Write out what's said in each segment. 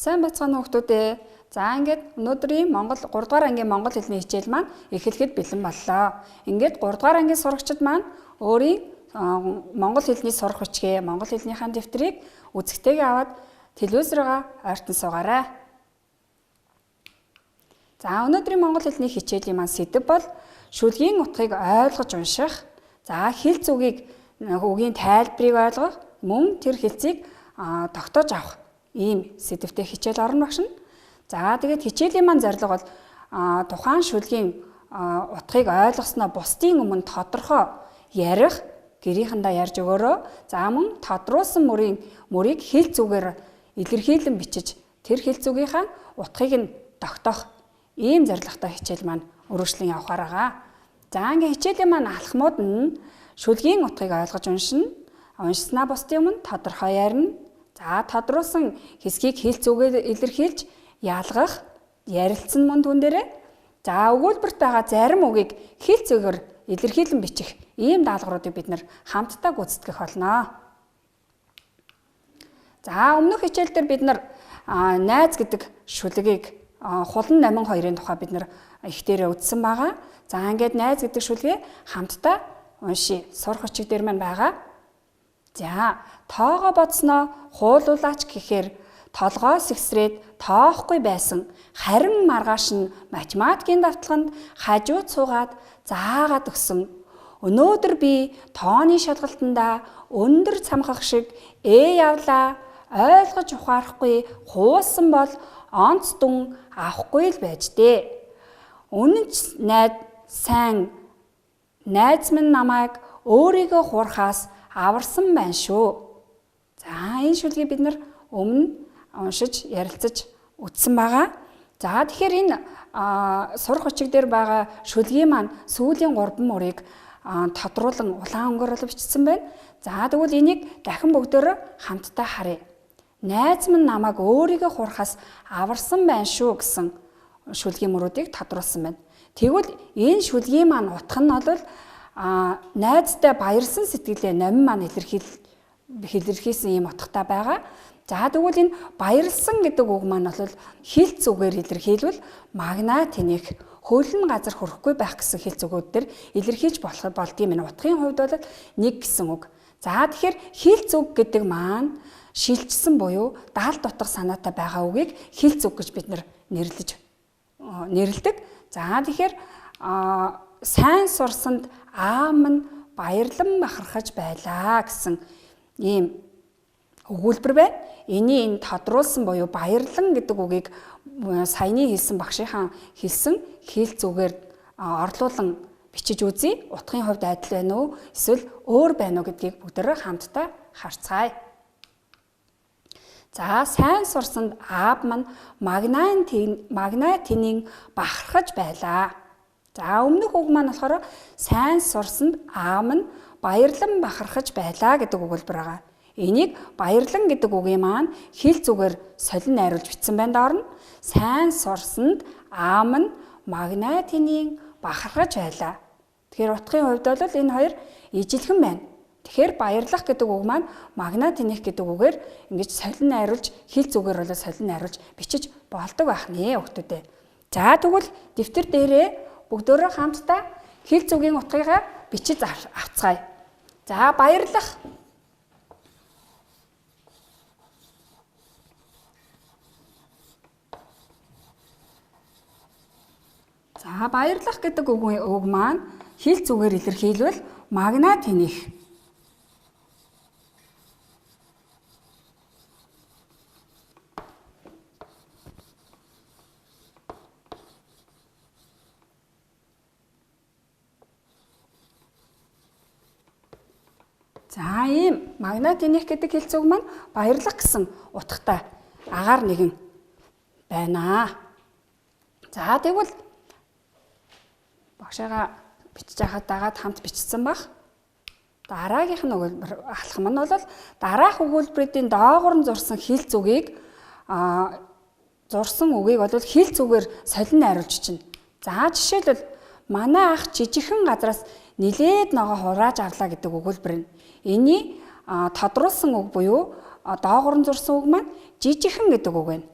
Сайн бацгаана хүүхдүүд ээ. За ингээд өнөөдрийн Монгол 3 дугаар ангийн монгол хэлний хичээл маань эхлэхэд бэлэн боллоо. Ингээд 3 дугаар ангийн сурагчид маань өөрийн монгол хэлний сурах хүчгээ, монгол хэлнийхээ дэвтрийг үзэгтэйгээ аваад телевизороо ойртон суугаарай. За өнөөдрийн монгол хэлний хичээлийн маань сэдэв бол шүлгийн утгыг ойлгож унших, за хэлц үгийн тайлбарыг ойлгох, мөн тэр хэлцийг тогтоож авах ийм сэдэвтэй хичээл орно багш нь. За тэгээд хичээлийн маань зорилго бол тухайн шүлгийн утгыг ойлгосноо бусдын өмнө тодорхой ярих, гэрийнхэндээ ярьж өгөөрөө. За мөн тодруулсан мөрийг хэлц үгээр илэрхийлэн бичиж тэр хэлц үгийнхаа утгыг нь тогтоох ийм зорилготой хичээл маань өргөжлөн явахаар байгаа. За ингээ хичээлийн маань алхмууд нь шүлгийн утгыг ойлгож уншина, уншснаа бусдын өмнө тодорхой ярина. За тодруулсан хэсгийг хэлц үгээр илэрхийлж ялгах, ярилцсан мөн түн дээрээ. За өгүүлбэрт байгаа зарим үгийг хэлц үгээр илэрхийлэн бичих ийм даалгавруудыг бид нэр хамтдаа гүйцэтгэх болно. За өмнөх хичээл дээр бид нар найз гэдэг шүлгийг хулан 82-ын тухай бид нар их дээрээ үзсэн байгаа. За ингээд найз гэдэг шүлгээ хамтдаа уншия. Сурах хүчиг дээр маань байгаа. За тоогоо бодсноо хуулуулаач гэхээр толгоо сэгсрээд тоохгүй байсан. Харин маргааш нь математикийн давталганд хажууд суугаад заагаад өгсөн. Өнөөдөр би тооны шалгалтандаа өндөр цамхах шиг явлаа. Ойлгож ухаарахгүй хуусан бол онц дүн авахгүй л байж дээ. Үнэн ч найз минь намайг өөрийгөө хуурхаас аварсан байна шүү. За энэ шүлгийг бид нар өмнө уншиж ярилцаж үзсэн байгаа. За тэгэхээр энэ сурах хүчиг дээр байгаа шүлгийн маань сүүлийн 3 мөрийг тодруулан улаан өнгөөр бичсэн байна. За тэгвэл энийг дахин бүгдөө хамтдаа харъя. Найз минь намайг өөрийгөө хуурхаас аварсан байна шүү гэсэн шүлгийн мөрүүдийг тодруулсан байна. Тэгвэл энэ шүлгийн маань утга нь бол найзтай баярлсан сэтгэлээ номин маань илэрхийлсэн ийм утгатай байгаа. За тэгвэл энэ баярлсан гэдэг үг маань бол хэлц үгээр илэрхийлвэл магна тэнийх, хөлн газар хүрэхгүй байх гэсэн хэлц үгүүд төр илэрхийлж болдгийм энэ утгын хувьд бол нэг гэсэн үг. За тэгэхээр хэлц үг гэдэг маань шилжсэн буюу даалт утга санаатай байгаа үгийг хэлц үг гэж бид нэрлэдэг. За тэгэхээр сайн сурсанд аам нь баярлан бахархаж байлаа гэсэн ийм өгүүлбэр байна. Энэ тодруулсан буюу баярлан гэдэг үгийг саяны хэлсэн багшийнхаа хэлсэн хэлц үгээр орлуулан бичиж үзье. Утгын хувьд адил байна уу? Эсвэл өөр байна уу гэдгийг бүгдээрээ хамтдаа харцгаая. За сайн сурсанд аав маань магна тэнийн бахархаж байлаа. За өмнөх үг маань болохоор сайн сурсанд аав нь баярлан бахархаж байлаа гэдэг өгүүлбэр байгаа. Энийг баярлан гэдэг үгийн маань хэлц үгээр солин найруулж бичсэн байна доор нь. Сайн сурсанд аав нь магна тэнийн бахархаж байлаа. Тэгэхээр утгын хувьд бол энэ хоёр ижилхэн байна. Тэгэхээр баярлах гэдэг үг маань магна тэнийх гэдэг үгээр ингэж солин найруулж хэлц үгээр бол солин найруулж бичиж болдог байх нэ хүүхдүүдээ. За тэгвэл дэвтэр дээрээ бүгдөө хамтдаа хэлц үгийн утгыг бичиж авцгаая. За баярлах. За баярлах гэдэг үг маань хэлц үгээр илэрхийлвэл магна тэнийх. За ийм магна тэнийх гэдэг хэлц үг маань баярлах гэсэн утгатай агаар нэгэн байна. За тэгвэл багшаага бичиж хахад дагаад хамт бичсэн баг. Дараагийнх нь алхам нь бол дараах өгүүлбэрийн доогуур нь зурсан хэлц үгийг бол хэлц үгээр солин найруулж чинь. За жишээлбэл манай ах жижигхэн газраас нилээд ногоо хурааж авлаа гэдэг өгүүлбэр нь. Эний тодруулсан үг буюу доогуур нь зурсан үг маань жижигхэн гэдэг үг байна.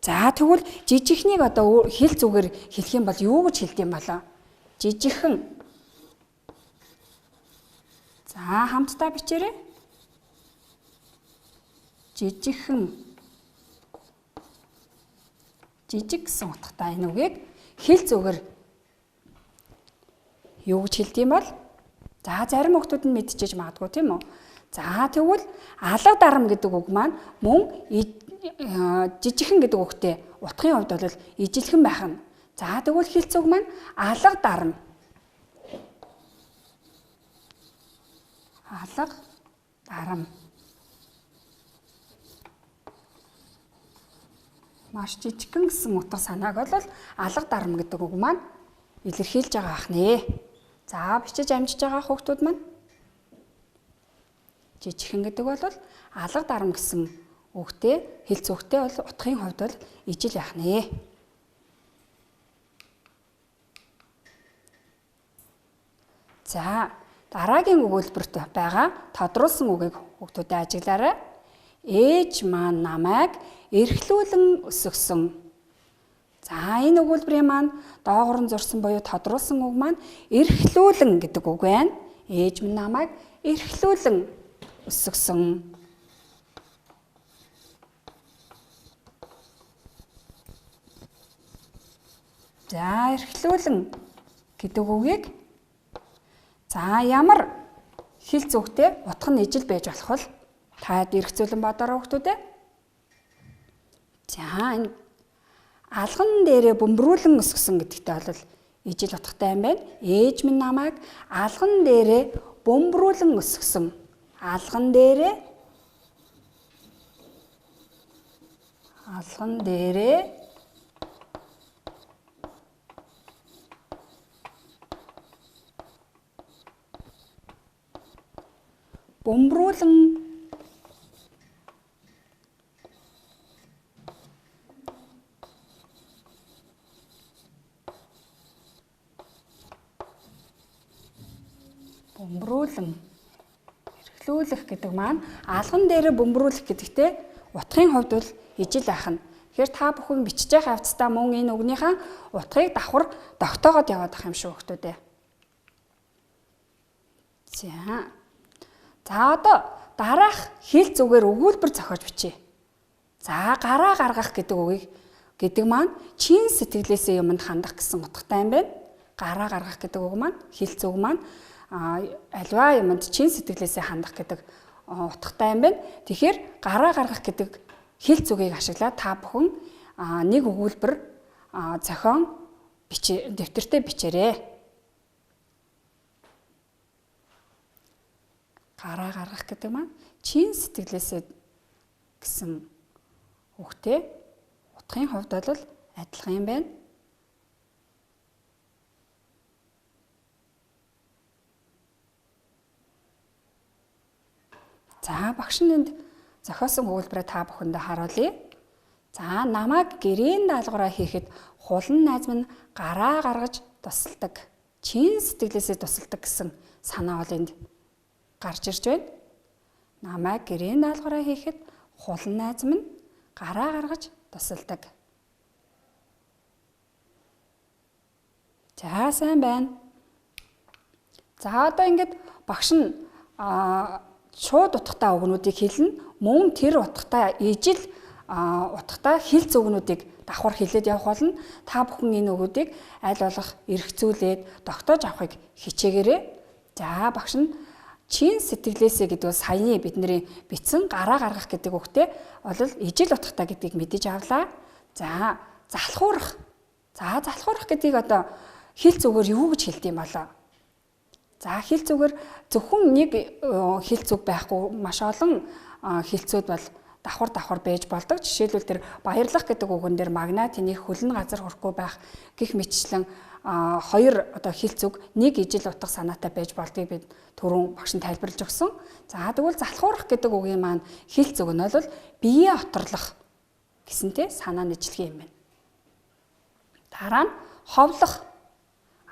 За тэгвэл жижигхнийг одоо хэл зүгээр хэлэх юм бол юу гэж хэлдэг юм болоо? Жижигхэн. За хамтдаа бичээрэй. Жижигхэн. Жижиг гэсэн утгатай энэ үгийг хэл зүгээр юу гэж хэлдэг юм бол? За зарим хүмүүс нь мэдчихэж магадгүй тийм үү? За тэгвэл алга дарам гэдэг үг маань мөн жижигхэн гэдэг үгтэй утгын хувьд бол ижилхэн байх нь. За тэгвэл хэлц үг маань алга дарам. Алга дарам. Маш жижигхэн гэсэн утга санааг бол алга дарам гэдэг үг маань илэрхийлж байгаа ахнэ. За бичиж амжиж байгаа хүүхдүүд маань жижигхэн гэдэг бол алга дарам гэсэн үгтэй хэлц үгтэй бол утгын хувьд бол ижил байх нэ. За дараагийн өгүүлбэрт байгаа тодруулсан үгийг хүүхдүүдэд ажиглаарай. Ээж маань намайг эрхлүүлэн өсгсөн. За энэ өгүүлбэрийн маань доогоор нь зурсан буюу тодруулсан үг маань эрхлүүлэн гэдэг үг байна. Ээж минь намайг эрхлүүлэн өсгсөн. За эрхлүүлэн гэдэг үгийг за ямар хэлц үгтэй утга нь ижил байж болох вэ? Та эргцүүлэн бодороо хүүхдүүдээ. За энэ алган дээрээ бөмбөрүүлэн өсгсөн гэдэгтэй бол ижил утгатай юм байна. Ээж минь намайг алган дээрээ бөмбөрүүлэн өсгсөн. Алган дээрээ бөмбөрүүлэн эрхлүүлэх гэдэг маань алган дээрээ бөмбөрүүлэх гэдэгтэй утгын хувьд бол ижил байх нь. Тэгэхээр та бүхэн бичиж байгаа хавцдаа мөн энэ үгнийхээ утгыг давхар тогтоогоод яваад ах юм шүү хүүхдүүдээ. За одоо дараах хэл зүгээр өгүүлбэр зохиож бичье. За гараа гаргах гэдэг маань чин сэтгэлээсээ юмд хандах гэсэн утгатай юм байна. Гараа гаргах гэдэг үг маань хэлц үг маань аливаа юмд чин сэтгэлээсээ хандах гэдэг утгатай юм байна. Тэгэхээр гараа гаргах гэдэг хэлц үгийг ашиглаад та бүхэн нэг өгүүлбэр зохион дэвтэртээ бичээрэй. Гараа гаргах гэдэг маань чин сэтгэлээсээ гэсэн үгтэй утгын хувьд бол адилхан юм байна. За багш нь энд зохиосон өгүүлбэрээ та бүхэндээ харуулъя. За намайг гэрийн даалгавраа хийхэд хулан найз минь гараа гаргаж тусалдаг. Чин сэтгэлээсээ тусалдаг гэсэн санаа бол энд гарч ирж байна. Намайг гэрийн даалгавраа хийхэд хулан найз минь гараа гаргаж тусалдаг. За сайн байна. За одоо ингээд багш нь шууд утгатай үгнүүдийг хэлнэ. Мөн тэр утгатай ижил утгатай хэлц үгнүүдийг давхар хэлээд явах болно. Та бүхэн энэ үгүүдийг аль болох эргцүүлээд тогтоож авахыг хичээгээрэй. За багш нь чин сэтгэлээсээ гэдэг нь саяны бидний бичсэн гараа гаргах гэдэг үгтэй бол ижил утгатай гэдгийг мэдэж авлаа. За залхуурах. За залхуурах гэдгийг одоо хэлц үгээр юу гэж хэлдэг юм болоо? За хэлц үгээр зөвхөн нэг хэлц үг байхгүй маш олон хэлцүүд бол давхар байж болдог. Жишээлбэл тэр баярлах гэдэг үгэн дээр магнат энийг хөлн газар хүрэхгүй байх гэх мэтчлэн хоёр одоо хэлц үг нэг ижил утга санаатай байж болдгийг бид түрүүн багш нь тайлбарлаж өгсөн. За тэгвэл залхуурах гэдэг үгийн маань хэлц үг нь бол биеэ оторлох гэсэнтэй санаа нэжлэх юм байна. Дараа нь ховлох,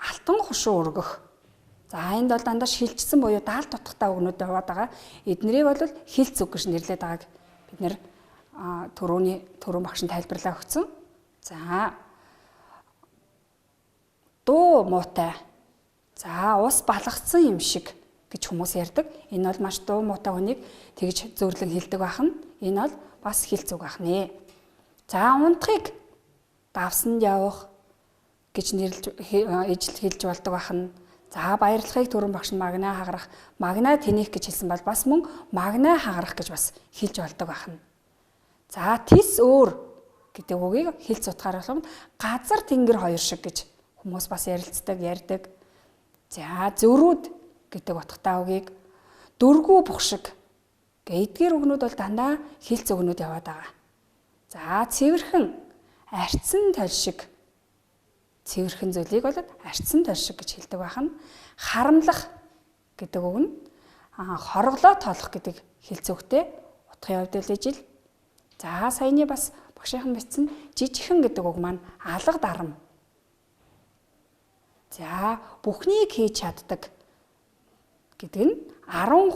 алтан хушуу өргөх. За энд бол дандаа шилжсэн буюу даалт утгатай үгнүүд яваад байгаа. Эднэрийг бол хэлц үг гэж нэрлэдэг байгааг бид нэр түрүүн багш нь тайлбарлаа өгсөн. За дуу муутай. За ус балгацсан юм шиг гэж хүмүүс ярьдаг. Энэ бол маш дуу муутай хүнийг тэгж зөөрлөн хэлдэг бахна. Энэ бол бас хэл зүг бахнэ. За унтахыг давсанд явах гэж ижил хэлж болдог бахна. За баярлахыг түрүүн багш нь магнаа хагарах, магнаа тэнийх гэж хэлсэн бол бас мөн магнаа хагарах гэж бас хэлж болдог бахна. За тис өөр гэдэг үгийг хэлц утгаар болгоно газар тэнгэр хоёр шиг гэж хүмүүс бас ярилцдаг, ярьдаг. За зөрүүд гэдэг утгатай үгийг дөргүү бухшиг эдгээр үгнүүд бол дандаа хэлц үгнүүд яваад байгаа. За цэвэрхэн, арцсан толшиг. Цэвэрхэн зүйлийг бол арцсан толшиг гэж хэлдэг байна. Харамлах гэдэг үг нь хорглоо тоолох гэдэг хэлц үгтэй утгын хувьд л ижил. За саяны бас багшийнхан бичсэн жижигхэн гэдэг үг маань алга дарам. За бүхнийг хийж чаддаг гэдэг нь 13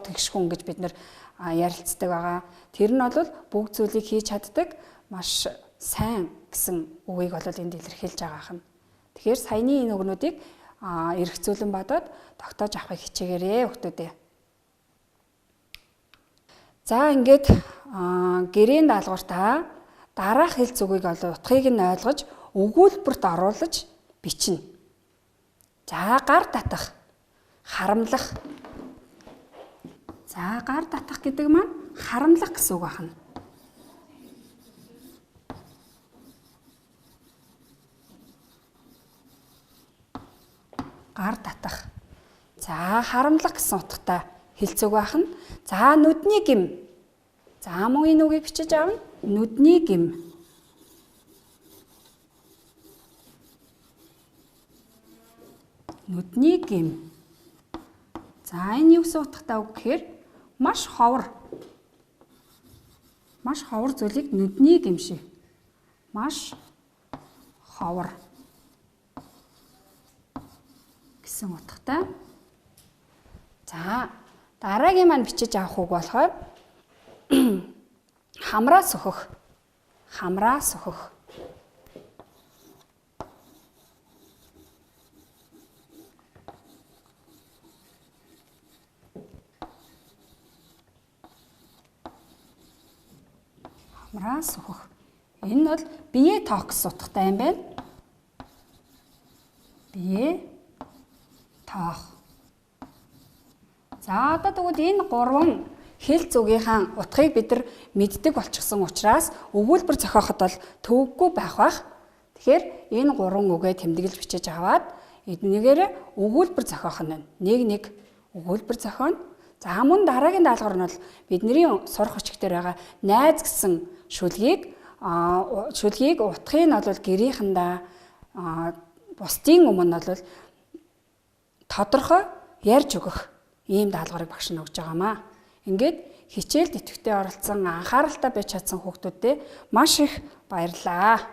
тэгш хүн гэж бид нэр ярилцдаг байгаа. Тэр нь бол бүгд зүйлийг хийж чаддаг маш сайн гэсэн үгийг бол энд илэрхийлж байгаа юм. Тэгэхээр саяны энэ үгнүүдийг эргцүүлэн бодоод тогтоож авахыг хичээгээрэй хүүхдүүдээ. За ингээд гэрийн даалгавартаа дараах хэлц үгийг утгыг нь ойлгож өгүүлбэрт оруулж бичнэ. За гар татах, харамлах. За гар татах гэдэг маань харамлах гэсэн үг байна. Гар татах. За харамлах гэсэн утгатай хэлц үг байна. За нүдний гим. За мөн энэ үгийг бичиж аавна. Нүдний гим. Нүдний гим. За энэ юу гэсэн утгатай үг гэхээр маш ховор. Маш ховор зүйлийг нүдний гимшиг. Маш ховор гэсэн утгатай. За дараагийн маань бичиж авах үг болохоор хамраа сөхөх. Хамраа сөхөх. Хамраа сөхөх. Энэ бол бие тоох гэсэн утгатай юм байна. Бие тоох. За одоо тэгвэл энэ гурван хэлц үгийнхаа утгыг бид нар мэддэг болчихсон учраас өгүүлбэр зохиоход бол төвөггүй байх бах. Тэгэхээр энэ гурван үгээ тэмдэглэж бичиж аваад эднийгээр өгүүлбэр зохиох нь нэг өгүүлбэр зохионо. За мөн дараагийн даалгавар нь бол бидний сурах өчгтөр байгаа найз гэсэн шүлгийг утгыг нь бол гэрийнхэндээ бусдын өмнө бол тодорхой ярьж өгөх ийм даалгаврыг багш нь өгж байгаамаа. Ингээд хичээлд идэвхтэй оролцсон анхааралтай байж чадсан хүүхдүүдэд маш их баярлалаа.